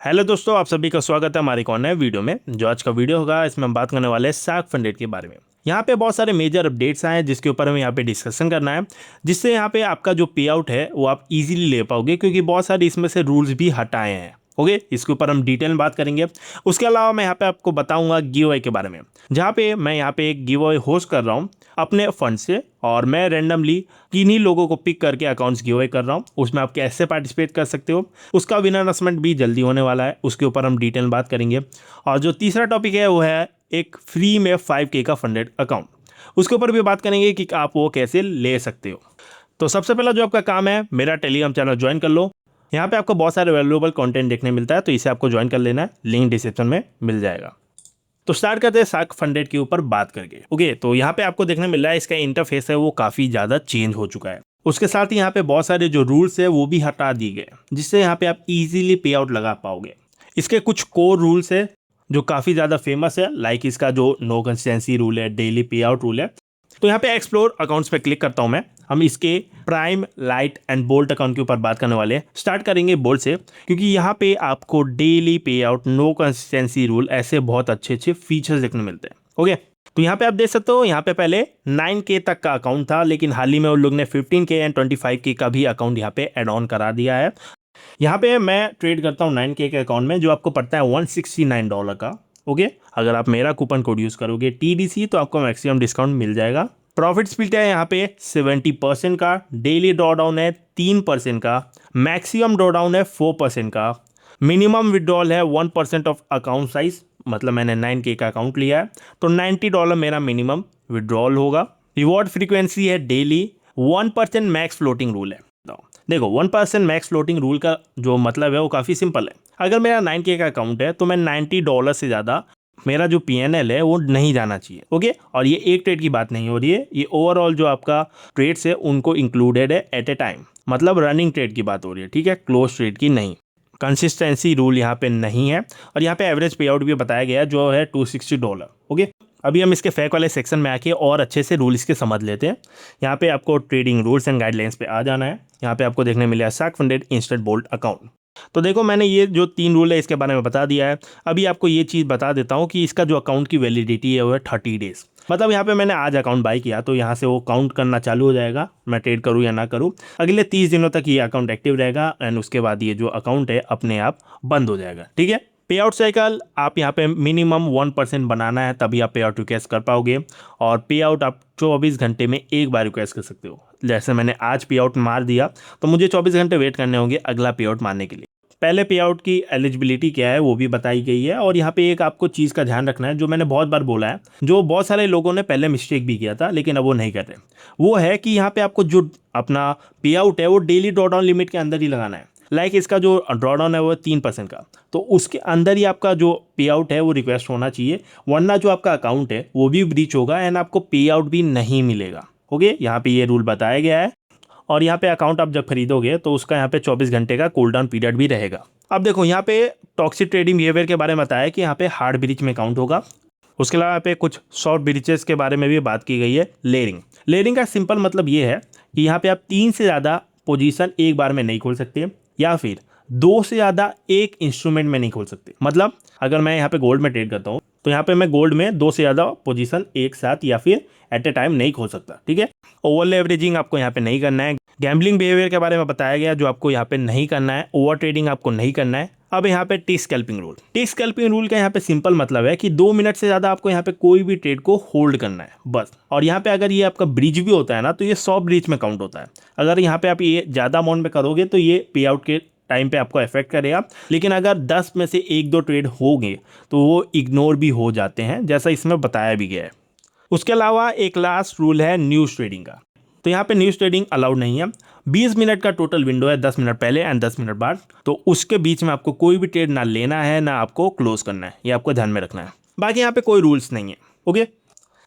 Hello दोस्तों, आप सभी का स्वागत है हमारे एक और नए वीडियो में। जो आज का वीडियो होगा इसमें हम बात करने वाले हैं शार्क फंडेड के बारे में। यहाँ पे बहुत सारे मेजर अपडेट्स आए हैं जिसके ऊपर हमें यहाँ पे डिस्कशन करना है, जिससे यहाँ पे आपका जो पे आउट है वो आप इजीली ले पाओगे, क्योंकि बहुत सारे इसमें से रूल्स भी हटाए हैं। ओके, इसके ऊपर हम डिटेल में बात करेंगे। उसके अलावा मैं यहाँ पे आपको बताऊंगा गिव अवे के बारे में, जहाँ पे मैं यहाँ पे एक गिव अवे होस्ट कर रहा हूँ अपने फंड से, और मैं रैंडमली किन्हीं लोगों को पिक करके अकाउंट्स गिव अवे कर रहा हूँ। उसमें आप कैसे पार्टिसिपेट कर सकते हो, उसका विनर अनाउंसमेंट भी जल्दी होने वाला है, उसके ऊपर हम डिटेल में बात करेंगे। और जो तीसरा टॉपिक है वो है एक फ्री में 5K का फंडेड अकाउंट, उसके ऊपर भी बात करेंगे कि आप वो कैसे ले सकते हो। तो सबसे पहला जो आपका काम है, मेरा टेलीग्राम चैनल ज्वाइन कर लो। यहाँ पे आपको बहुत सारे वैल्यूएबल कंटेंट देखने मिलता है, तो इसे आपको ज्वाइन कर लेना है, लिंक डिस्क्रिप्शन में मिल जाएगा। तो स्टार्ट करते हैं शार्क फंडेड के ऊपर बात करके। ओके, तो यहाँ पे आपको देखने मिल रहा है इसका इंटरफेस है वो काफ़ी ज़्यादा चेंज हो चुका है। उसके साथ ही यहाँ पे बहुत सारे जो रूल्स है वो भी हटा दिए गए, जिससे यहाँ पे आप इजीली पे आउट लगा पाओगे। इसके कुछ कोर रूल्स है जो काफ़ी ज़्यादा फेमस है, लाइक इसका जो नो कंसिस्टेंसी रूल है, डेली पे आउट रूल है। तो यहाँ पे एक्सप्लोर अकाउंट्स पे क्लिक करता हूँ मैं। हम इसके prime, light and bolt account के ऊपर बात करने वाले हैं। स्टार्ट करेंगे बोल्ट से, क्योंकि यहाँ पे आपको डेली पे आउट, नो कंसिस्टेंसी रूल, ऐसे बहुत अच्छे अच्छे फीचर्स देखने मिलते हैं। ओके, तो यहाँ पे आप देख सकते हो, यहाँ पे पहले 9K तक का अकाउंट था, लेकिन हाल ही में उन लोग ने 15K एंड 25K का भी अकाउंट यहाँ पे एड ऑन करा दिया है। यहाँ पे मैं ट्रेड करता हूँ 9K के अकाउंट में, जो आपको पड़ता है $169 का। ओके, अगर आप मेरा कूपन कोड यूज़ करोगे TDC तो आपको मैक्सिमम डिस्काउंट मिल जाएगा। प्रॉफिट स्प्लिट है यहाँ पे 70% का, डेली ड्रॉ डाउन है 3% का, मैक्सिमम ड्रॉ डाउन है 4% का, मिनिमम विड्रॉल है 1% ऑफ अकाउंट साइज, मतलब मैंने 9K का अकाउंट लिया है तो $90 मेरा मिनिमम विड्रॉल होगा। रिवॉर्ड फ्रीक्वेंसी है डेली, 1% मैक्स फ्लोटिंग रूल है। देखो, 1% मैक्स फ्लोटिंग रूल का जो मतलब है वो काफ़ी सिंपल है। अगर मेरा 9K का अकाउंट है तो मैं $90 से ज़्यादा मेरा जो PNL है वो नहीं जाना चाहिए। ओके, और ये एक ट्रेड की बात नहीं हो रही है, ये ओवरऑल जो आपका ट्रेड्स है उनको इंक्लूडेड है एट ए टाइम, मतलब रनिंग ट्रेड की बात हो रही है, ठीक है, क्लोज ट्रेड की नहीं। कंसिस्टेंसी रूल यहाँ पे नहीं है, और यहाँ पे एवरेज पे आउट भी बताया गया है जो है $260। ओके, अभी हम इसके फैक वाले सेक्शन में आके और अच्छे से रूल इसके समझ लेते हैं। यहाँ पे आपको ट्रेडिंग रूल्स एंड गाइडलाइंस पे आ जाना है। यहाँ पे आपको देखने मिलेगा shark funded instant bolt account. तो देखो, मैंने ये जो 3 रूल है इसके बारे में बता दिया है। अभी आपको ये चीज़ बता देता हूँ कि इसका जो अकाउंट की वैलिडिटी है वो है 30 डेज़। मतलब यहाँ पे मैंने आज अकाउंट बाई किया तो यहाँ से वो काउंट करना चालू हो जाएगा, मैं ट्रेड करूँ या ना करूँ। अगले 30 दिनों तक ये अकाउंट एक्टिव रहेगा, एंड उसके बाद ये जो अकाउंट है अपने आप बंद हो जाएगा। ठीक है, पे आउट साइकिल आप यहाँ पे मिनिमम 1% बनाना है, तभी आप पे आउट रिक्वेस्ट कर पाओगे। और पे आउट आप 24 घंटे में एक बार रिक्वेस्ट कर सकते हो। जैसे मैंने आज पे आउट मार दिया तो मुझे 24 घंटे वेट करने होंगे अगला पे आउट मारने के लिए। पहले पे आउट की एलिजिबिलिटी क्या है वो भी बताई गई है। और यहाँ पे एक आपको चीज़ का ध्यान रखना है, जो मैंने बहुत बार बोला है, जो बहुत सारे लोगों ने पहले मिस्टेक भी किया था लेकिन अब वो नहीं कर रहे, वो है कि यहाँ पे आपको जो अपना पे आउट है वो डेली ड्रॉ डाउन लिमिट के अंदर ही लगाना है। लाइक इसका जो ड्रॉ डाउन है वो 3% का, तो उसके अंदर ही आपका जो पे आउट है वो रिक्वेस्ट होना चाहिए, वरना जो आपका अकाउंट है वो भी ब्रीच होगा एंड आपको पे आउट भी नहीं मिलेगा। ओके, यहाँ पे ये रूल बताया गया है। और यहाँ पे अकाउंट आप जब खरीदोगे तो उसका यहाँ पे 24 घंटे का कूल डाउन पीरियड भी रहेगा। अब देखो, यहाँ पे टॉक्सिक ट्रेडिंग बिहेवियर के बारे में बताया कि यहाँ पे हार्ड ब्रीच में काउंट होगा। उसके अलावा यहाँ पे कुछ सॉफ्ट ब्रीचेस के बारे में भी बात की गई है। लेयरिंग, लेयरिंग का सिंपल मतलब ये है कि यहाँ पे आप 3 से ज़्यादा पोजीशन एक बार में नहीं खोल सकते, या फिर 2 से ज़्यादा एक इंस्ट्रूमेंट में नहीं खोल सकते। मतलब अगर मैं यहाँ पे गोल्ड में ट्रेड करता हूँ तो यहाँ पे मैं गोल्ड में 2 से ज़्यादा पोजीशन एक साथ या फिर एट ए टाइम नहीं खोल सकता। ठीक है, ओवर लेवरेजिंग आपको यहाँ पे नहीं करना है। गैम्बलिंग बिहेवियर के बारे में बताया गया जो आपको यहाँ पे नहीं करना है। ओवर ट्रेडिंग आपको नहीं करना है। अब यहाँ पे T scalping rule, T scalping rule का यहाँ पे सिंपल मतलब है कि 2 मिनट से ज़्यादा आपको यहाँ पे कोई भी ट्रेड को होल्ड करना है बस। और यहाँ पे अगर ये आपका ब्रीच भी होता है ना तो ये 100 ब्रीच में काउंट होता है। अगर यहाँ पे आप ये ज़्यादा अमाउंट में करोगे तो ये पे आउट के टाइम पे आपको इफेक्ट करेगा, लेकिन अगर 10 में से 1-2 ट्रेड हो गए तो वो इग्नोर भी हो जाते हैं, जैसा इसमें बताया भी गया है। उसके अलावा एक लास्ट रूल है न्यूज़ ट्रेडिंग का। तो यहाँ पे न्यूज़ ट्रेडिंग अलाउड नहीं है। 20 मिनट का टोटल विंडो है, 10 मिनट पहले एंड 10 मिनट बाद, तो उसके बीच में आपको कोई भी ट्रेड ना लेना है ना आपको क्लोज करना है, ये आपको ध्यान में रखना है। बाकी यहाँ पे कोई रूल्स नहीं है। ओके,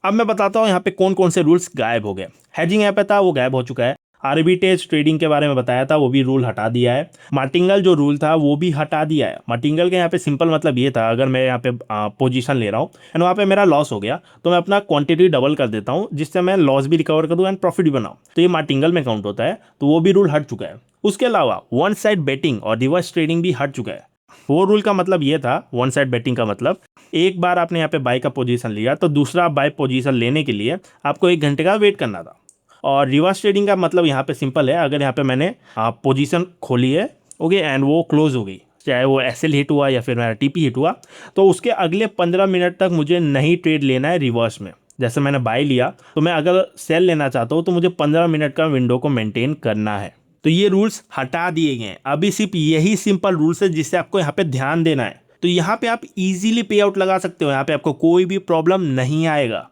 अब मैं बताता हूँ यहाँ पे कौन कौन से रूल्स गायब हो गए। हैजिंग ऐप था वो गायब हो चुका है। आर्बिट्रेज ट्रेडिंग के बारे में बताया था वो भी रूल हटा दिया है। मार्टिंगल जो रूल था वो भी हटा दिया है। मार्टिंगल के यहाँ पे सिंपल मतलब ये था, अगर मैं यहाँ पे पोजीशन ले रहा हूँ एंड वहाँ पे मेरा लॉस हो गया तो मैं अपना क्वांटिटी डबल कर देता हूँ, जिससे मैं लॉस भी रिकवर कर दूँ एंड प्रॉफिट भी बनाऊँ, तो ये मार्टिंगल में काउंट होता है, तो वो भी रूल हट चुका है। उसके अलावा वन साइड बेटिंग और रिवर्स ट्रेडिंग भी हट चुका है। वो रूल का मतलब ये था, वन साइड बेटिंग का मतलब, एक बार आपने यहाँ पे बाय का पोजीशन लिया तो दूसरा बाय पोजीशन लेने के लिए आपको 1 घंटे का वेट करना था। और रिवर्स ट्रेडिंग का मतलब यहाँ पे सिंपल है, अगर यहाँ पे मैंने पोजीशन खोली है, ओके, एंड वो क्लोज हो गई, चाहे वो एसएल हिट हुआ या फिर मेरा टीपी हिट हुआ, तो उसके अगले 15 मिनट तक मुझे नहीं ट्रेड लेना है रिवर्स में। जैसे मैंने बाय लिया तो मैं अगर सेल लेना चाहता हूँ तो मुझे 15 मिनट का विंडो को मेंटेन करना है। तो ये रूल्स हटा दिए गए हैं, अभी सिर्फ यही सिंपल रूल्स है जिससे आपको यहाँ पे ध्यान देना है। तो यहाँ पे आप इजीली पे आउट लगा सकते हो, यहाँ पे आपको कोई भी प्रॉब्लम नहीं आएगा।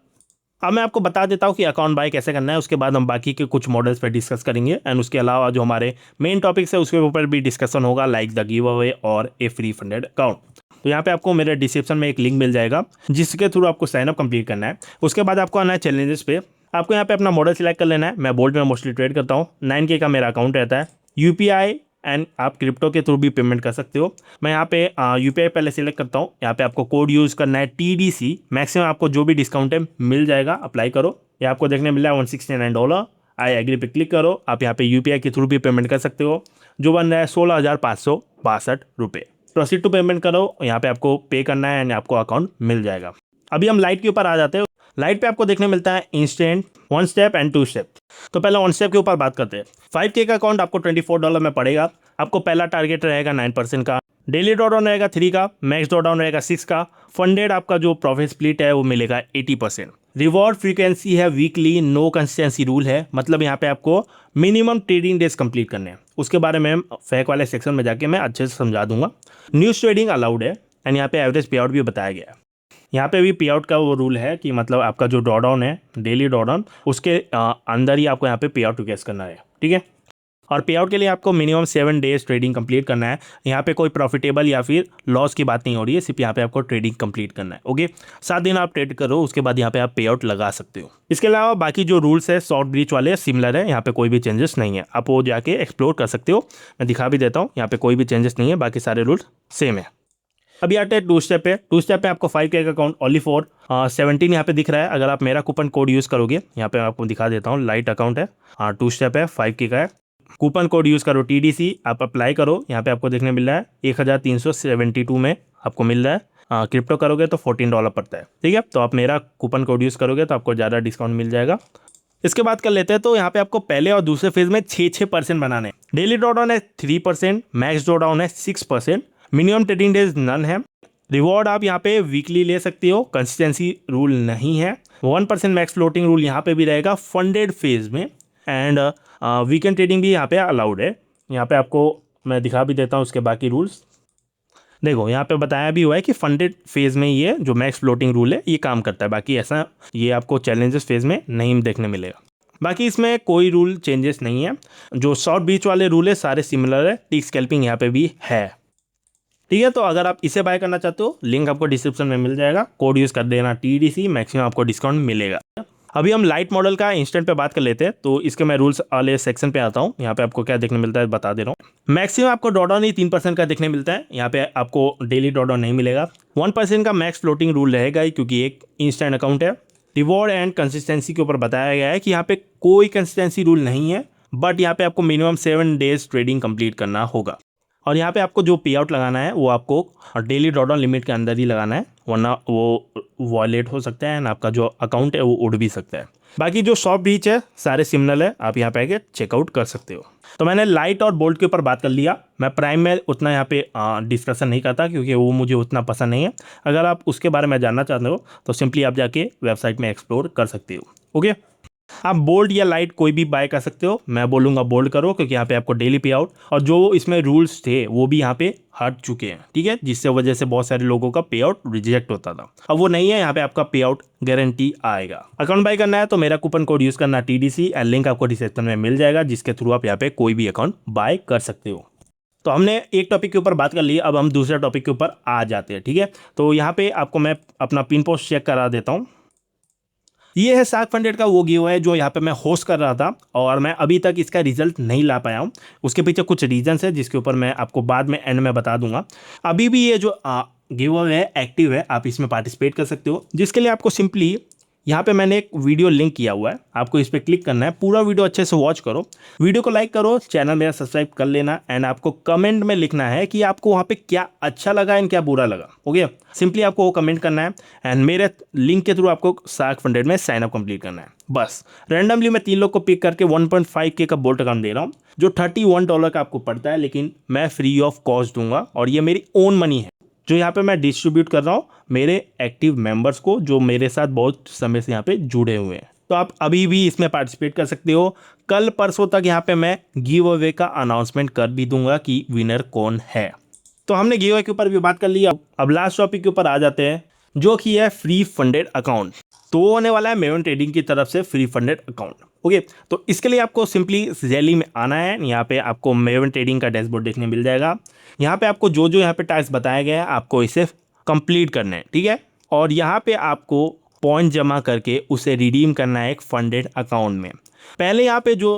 अब मैं आपको बता देता हूँ कि अकाउंट बाय कैसे करना है, उसके बाद हम बाकी के कुछ मॉडल्स पे डिस्कस करेंगे, एंड उसके अलावा जो हमारे मेन टॉपिक्स है उसके ऊपर भी डिस्कशन होगा, लाइक द गिव अवे और ए फ्री फंडेड अकाउंट। तो यहाँ पे आपको मेरे डिस्क्रिप्शन में एक लिंक मिल जाएगा जिसके थ्रू आपको साइन अप कंप्लीट करना है। उसके बाद आपको आना है चैलेंजेस पे, आपको यहाँ पे अपना मॉडल सिलेक्ट कर लेना है। मैं बोल्ट में मोस्टली ट्रेड करता हूँ, 9K का मेरा अकाउंट रहता है, यूपीआई एंड आप क्रिप्टो के थ्रू भी पेमेंट कर सकते हो। मैं यहाँ पे यूपीआई पहले सिलेक्ट करता हूँ। यहाँ पे आपको कोड यूज़ करना है TDC, मैक्सिमम आपको जो भी डिस्काउंट है मिल जाएगा, अप्लाई करो। ये आपको देखने मिल रहा है $169, आई एग्री पे क्लिक करो। आप यहाँ पे यूपीआई के थ्रू भी पेमेंट कर सकते हो, जो बन रहा है ₹16,562। प्रोसीड टू पेमेंट करो, यहाँ पे आपको पे करना है एंड आपको अकाउंट मिल जाएगा। अभी हम लाइट के ऊपर आ जाते हैं। लाइट पे आपको देखने मिलता है इंस्टेंट, 1 स्टेप एंड 2 स्टेप। तो पहले 1 स्टेप के ऊपर बात करते हैं। 5K का अकाउंट आपको $24 में पड़ेगा। आपको पहला टारगेट रहेगा 9% का, डेली ड्रॉडाउन रहेगा 3 का, मैक्स ड्रॉडाउन रहेगा 6 का, फंडेड आपका जो प्रॉफिट स्प्लिट है वो मिलेगा 80%। रिवॉर्ड फ्रीक्वेंसी है वीकली, नो कंसिस्टेंसी रूल है, मतलब यहाँ पे आपको मिनिमम ट्रेडिंग डेज कंप्लीट करने हैं। उसके बारे में फैक वाले सेक्शन में जाके मैं अच्छे से समझा दूंगा। न्यूज़ ट्रेडिंग अलाउड है एंड यहाँ पे एवरेज पे आउट भी बताया गया है। यहाँ पे भी पे आउट का वो रूल है कि मतलब आपका जो ड्रॉडाउन है, डेली ड्रॉडाउन, उसके अंदर ही आपको यहाँ पे पे आउट रिक्वेस्ट करना है, ठीक है। और पे आउट के लिए आपको मिनिमम 7 डेज ट्रेडिंग कंप्लीट करना है। यहाँ पे कोई प्रॉफिटेबल या फिर लॉस की बात नहीं हो रही है, सिर्फ यहाँ पे आपको ट्रेडिंग कंप्लीट करना है, ओके। 7 दिन आप ट्रेड करो, उसके बाद यहाँ पे आप पे आउट लगा सकते हो। इसके अलावा बाकी जो रूल्स है शॉर्ट ब्रीच वाले सिमिलर है, यहाँ पे कोई भी चेंजेस नहीं है, आप वो जाके एक्सप्लोर कर सकते हो। मैं दिखा भी देता हूँ, यहाँ पे कोई भी चेंजेस नहीं है, बाकी सारे रूल्स सेम है। अभी आते हैं 2 स्टेप पे। 2 स्टेप पे आपको 5K का अकाउंट ओनली फॉर 17 यहाँ पे दिख रहा है। अगर आप मेरा कूपन कोड यूज़ करोगे, यहाँ पे मैं आपको दिखा देता हूँ, लाइट अकाउंट है, 2 स्टेप है, 5K का है। कूपन कोड यूज़ करो TDC, आप अप्लाई करो। यहाँ पे आपको देखने मिल रहा है 1372 में आपको मिल रहा है। क्रिप्टो करोगे तो $14 पड़ता है, ठीक है। तो आप मेरा कूपन कोड यूज़ करोगे तो आपको ज़्यादा डिस्काउंट मिल जाएगा। इसके बाद कर लेते हैं। तो यहाँ पे आपको पहले और दूसरे फेज में 6% बनाने। डेली ड्रॉडाउन है 3%, मैक्स ड्रॉडाउन है 6%, मिनिमम ट्रेडिंग डेज नन है। रिवॉर्ड आप यहाँ पे वीकली ले सकते हो, कंसिस्टेंसी रूल नहीं है। 1% मैक्स फ्लोटिंग रूल यहाँ पे भी रहेगा फंडेड फेज में, एंड वीकेंड ट्रेडिंग भी यहाँ पे अलाउड है। यहाँ पे आपको मैं दिखा भी देता हूँ उसके बाकी रूल्स। देखो यहाँ पे बताया भी हुआ है कि फंडेड फेज में ये जो मैक्स फ्लोटिंग रूल है ये काम करता है, बाकी ऐसा ये आपको चैलेंजेस फेज में नहीं देखने मिलेगा। बाकी इसमें कोई रूल चेंजेस नहीं है। जो शॉर्ट बीच वाले रूल है सारे सिमिलर है, टिक स्कैल्पिंग यहाँ पे भी है, ठीक है। तो अगर आप इसे बाय करना चाहते हो, लिंक आपको डिस्क्रिप्शन में मिल जाएगा, कोड यूज़ कर देना TDC, मैक्सिमम आपको डिस्काउंट मिलेगा। अभी हम लाइट मॉडल का इंस्टेंट पे बात कर लेते हैं। तो इसके मैं रूल्स वाले सेक्शन पे आता हूँ। यहाँ पे आपको क्या देखने मिलता है बता दे रहा हूँ। मैक्सिमम आपको ड्रॉडाउन ही 3% का देखने मिलता है, यहाँ पे आपको डेली ड्रॉडाउन नहीं मिलेगा। 1% का मैक्स फ्लोटिंग रूल रहेगा ही, क्योंकि एक इंस्टेंट अकाउंट है। रिवॉर्ड एंड कंसिस्टेंसी के ऊपर बताया गया है कि यहाँ पे कोई कंसिस्टेंसी रूल नहीं है, बट यहाँ पे आपको मिनिमम 7 डेज ट्रेडिंग कंप्लीट करना होगा। और यहाँ पे आपको जो पे आउट लगाना है वो आपको डेली ड्रॉडाउन लिमिट के अंदर ही लगाना है, वरना वो वॉलेट हो सकता है एंड आपका जो अकाउंट है वो उड़ भी सकता है। बाकी जो शॉर्ट ब्रीच है सारे सिमिलर है, आप यहाँ पे आके चेकआउट कर सकते हो। तो मैंने लाइट और बोल्ट के ऊपर बात कर लिया। मैं प्राइम में उतना यहाँ पे डिस्कशन नहीं करता, क्योंकि वो मुझे उतना पसंद नहीं है। अगर आप उसके बारे में जानना चाहते हो तो सिंपली आप जाके वेबसाइट में एक्सप्लोर कर सकते हो, ओके। आप बोल्ड या लाइट कोई भी बाय कर सकते हो, मैं बोलूँगा बोल्ड करो, क्योंकि यहाँ पे आपको डेली पे आउट और जो इसमें रूल्स थे वो भी यहाँ पे हट चुके हैं, ठीक है, जिससे वजह से बहुत सारे लोगों का पे आउट रिजेक्ट होता था। अब वो नहीं है, यहाँ पे आपका पे आउट गारंटी आएगा। अकाउंट बाय करना है तो मेरा कूपन कोड यूज़ करना TDC, एंड लिंक आपको डिस्क्रिप्शन में मिल जाएगा, जिसके थ्रू आप यहाँ पे कोई भी अकाउंट बाय कर सकते हो। तो हमने एक टॉपिक के ऊपर बात कर ली, अब हम दूसरे टॉपिक के ऊपर आ जाते हैं, ठीक है। तो यहाँ पे आपको मैं अपना पिन पोस्ट चेक करा देता हूँ। ये है शार्क फंडेड का वो गिव है जो यहाँ पे मैं होस्ट कर रहा था, और मैं अभी तक इसका रिजल्ट नहीं ला पाया हूँ। उसके पीछे कुछ रीजंस है जिसके ऊपर मैं आपको बाद में एंड में बता दूंगा। अभी भी ये जो गिव है एक्टिव है, आप इसमें पार्टिसिपेट कर सकते हो, जिसके लिए आपको सिंपली यहाँ पे मैंने एक वीडियो लिंक किया हुआ है, आपको इस पर क्लिक करना है, पूरा वीडियो अच्छे से वॉच करो, वीडियो को लाइक करो, चैनल मेरा सब्सक्राइब कर लेना एंड आपको कमेंट में लिखना है कि आपको वहाँ पे क्या अच्छा लगा एंड क्या बुरा लगा। ओके, सिंपली आपको वो कमेंट करना है एंड मेरे लिंक के थ्रू आपको शार्क फंडेड में साइन अप कंप्लीट करना है। बस रैंडमली मैं 3 लोग को पिक करके 1.5K का बोल्ट अकाउंट दे रहा हूँ, जो $31 का आपको पड़ता है, लेकिन मैं फ्री ऑफ कॉस्ट दूंगा और ये मेरी ओन मनी है जो यहाँ पे मैं डिस्ट्रीब्यूट कर रहा हूँ मेरे एक्टिव मेंबर्स को, जो मेरे साथ बहुत समय से यहाँ पे जुड़े हुए हैं। तो आप अभी भी इसमें पार्टिसिपेट कर सकते हो। कल परसों तक यहाँ पे मैं गिव अवे का अनाउंसमेंट कर भी दूंगा कि विनर कौन है। तो हमने गिव अवे के ऊपर भी बात कर ली, अब लास्ट टॉपिक के ऊपर आ जाते हैं, जो कि है फ्री फंडेड अकाउंट। तो वो होने वाला है मेवन ट्रेडिंग की तरफ से फ्री फंडेड अकाउंट। ओके, तो इसके लिए आपको सिंपली जैली में आना है। यहाँ पे आपको मेवन ट्रेडिंग का डैशबोर्ड देखने मिल जाएगा। यहाँ पे आपको जो जो यहाँ पे टास्क बताया गया है आपको इसे कंप्लीट करना है, ठीक है। और यहाँ पे आपको पॉइंट जमा करके उसे रिडीम करना है एक फंडेड अकाउंट में। पहले यहाँ पे जो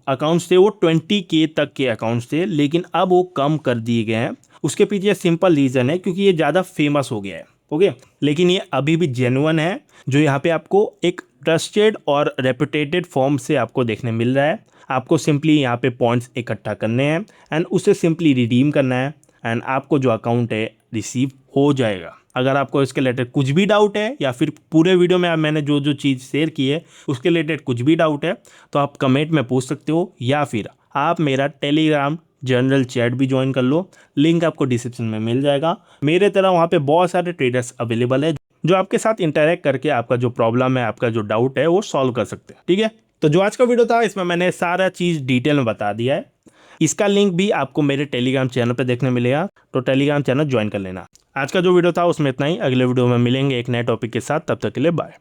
अकाउंट्स थे वो 20K तक के अकाउंट्स थे, लेकिन अब वो कम कर दिए गए हैं। उसके पीछे सिंपल रीज़न है क्योंकि ये ज़्यादा फेमस हो गया है। ओके, लेकिन ये अभी भी जेन्युइन है, जो यहाँ पे आपको एक ट्रस्टेड और रेपुटेटेड फॉर्म से आपको देखने मिल रहा है। आपको सिंपली यहाँ पे पॉइंट्स इकट्ठा करने हैं एंड उसे सिंपली रिडीम करना है एंड आपको जो अकाउंट है रिसीव हो जाएगा। अगर आपको इसके रिलेटेड कुछ भी डाउट है या फिर पूरे वीडियो में मैंने जो जो चीज़ शेयर की है उसके रिलेटेड कुछ भी डाउट है तो आप कमेंट में पूछ सकते हो, या फिर आप मेरा टेलीग्राम जनरल चैट भी ज्वाइन कर लो, लिंक आपको डिस्क्रिप्शन में मिल जाएगा। मेरे तरह वहाँ पे बहुत सारे ट्रेडर्स अवेलेबल है जो आपके साथ इंटरेक्ट करके आपका जो प्रॉब्लम है, आपका जो डाउट है वो सॉल्व कर सकते हैं, ठीक है। तो जो आज का वीडियो था इसमें मैंने सारा चीज़ डिटेल में बता दिया है। इसका लिंक भी आपको मेरे टेलीग्राम चैनल पे देखने मिलेगा, तो टेलीग्राम चैनल ज्वाइन कर लेना। आज का जो वीडियो था उसमें इतना ही, अगले वीडियो में मिलेंगे एक नए टॉपिक के साथ, तब तक के लिए बाय।